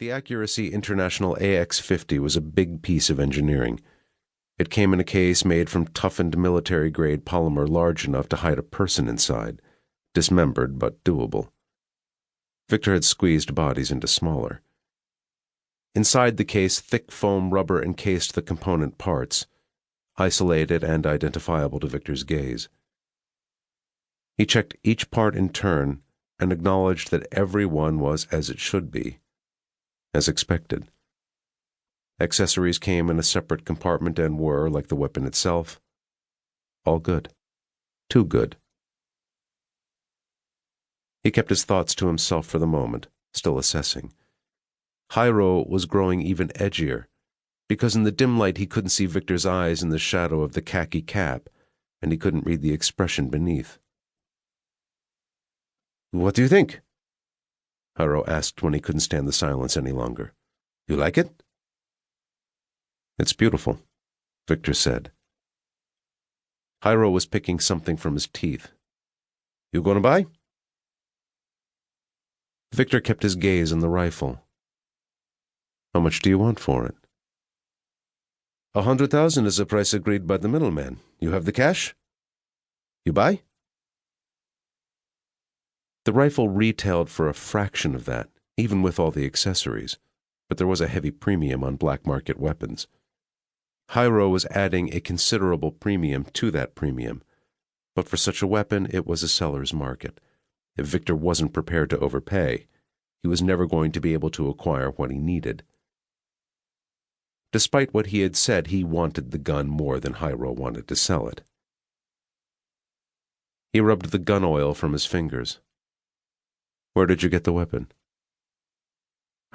The Accuracy International AX-50 was a big piece of engineering. It came in a case made from toughened military-grade polymer large enough to hide a person inside, dismembered but doable. Victor had squeezed bodies into smaller. Inside the case, thick foam rubber encased the component parts, isolated and identifiable to Victor's gaze. He checked each part in turn and acknowledged that every one was as it should be, as expected. Accessories came in a separate compartment and were, like the weapon itself, all good. Too good. He kept his thoughts to himself for the moment, still assessing. Jairo was growing even edgier, because in the dim light he couldn't see Victor's eyes in the shadow of the khaki cap, and he couldn't read the expression beneath. "What do you think?" Jairo asked when he couldn't stand the silence any longer. "You like it?" "It's beautiful," Victor said. Jairo was picking something from his teeth. "You gonna buy?" Victor kept his gaze on the rifle. "How much do you want for it?" 100,000 is the price agreed by the middleman. You have the cash? You buy?" The rifle retailed for a fraction of that, even with all the accessories, but there was a heavy premium on black market weapons. Jairo was adding a considerable premium to that premium, but for such a weapon it was a seller's market. If Victor wasn't prepared to overpay, he was never going to be able to acquire what he needed. Despite what he had said, he wanted the gun more than Jairo wanted to sell it. He rubbed the gun oil from his fingers. "Where did you get the weapon?"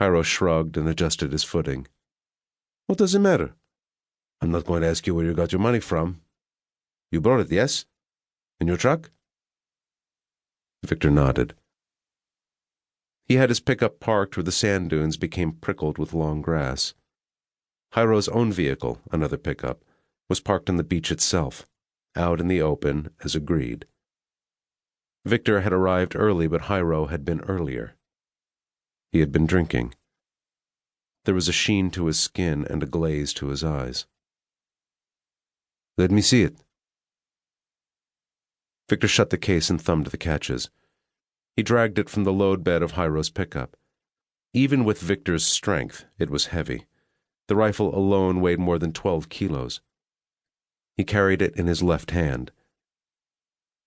Jairo shrugged and adjusted his footing. "What does it matter? I'm not going to ask you where you got your money from. You brought it, yes? In your truck?" Victor nodded. He had his pickup parked where the sand dunes became prickled with long grass. Jairo's own vehicle, another pickup, was parked on the beach itself, out in the open, as agreed. Victor had arrived early, but Jairo had been earlier. He had been drinking. There was a sheen to his skin and a glaze to his eyes. "Let me see it." Victor shut the case and thumbed the catches. He dragged it from the load bed of Jairo's pickup. Even with Victor's strength, it was heavy. The rifle alone weighed more than 12 kilos. He carried it in his left hand.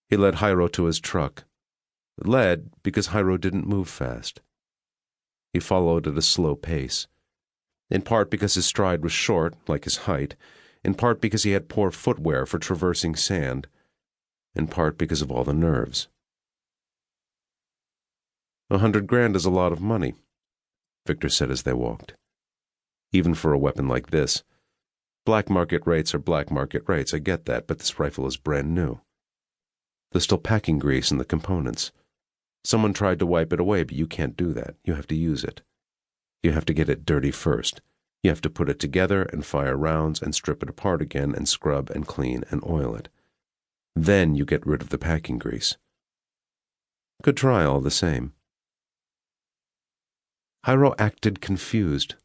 He led Jairo to his truck. Led because Jairo didn't move fast. He followed at a slow pace, in part because his stride was short, like his height, in part because he had poor footwear for traversing sand, in part because of all the nerves. 100 grand is a lot of money, Victor said as they walked. Even for a weapon like this. Black market rates are black market rates, I get that, but this rifle is brand new. There's still packing grease in the components. Someone tried to wipe it away, but you can't do that. You have to use it. You have to get it dirty first. You have to put it together and fire rounds and strip it apart again and scrub and clean and oil it. Then you get rid of the packing grease. Good try all the same. Jairo acted confused.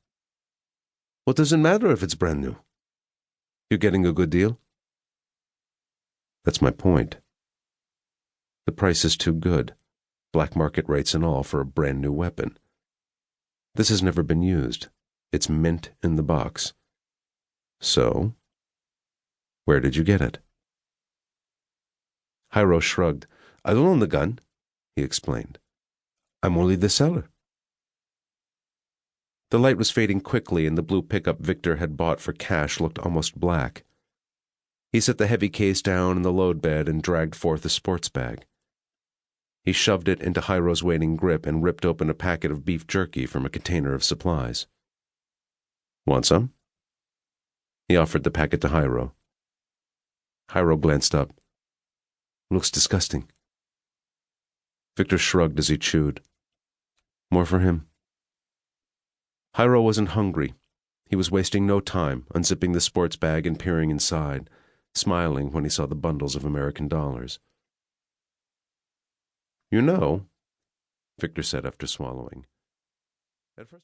"What does it matter if it's brand new? You're getting a good deal?" "That's my point. The price is too good, black market rates and all, for a brand new weapon. This has never been used. It's mint in the box. So, where did you get it?" Jairo shrugged. "I don't own the gun," he explained. "I'm only the seller." The light was fading quickly, and the blue pickup Victor had bought for cash looked almost black. He set the heavy case down in the load bed and dragged forth a sports bag. He shoved it into Jairo's waiting grip and ripped open a packet of beef jerky from a container of supplies. "Want some?" He offered the packet to Jairo. Jairo glanced up. "Looks disgusting." Victor shrugged as he chewed. More for him. Jairo wasn't hungry. He was wasting no time, unzipping the sports bag and peering inside, smiling when he saw the bundles of American dollars. "You know," Victor said after swallowing. "At first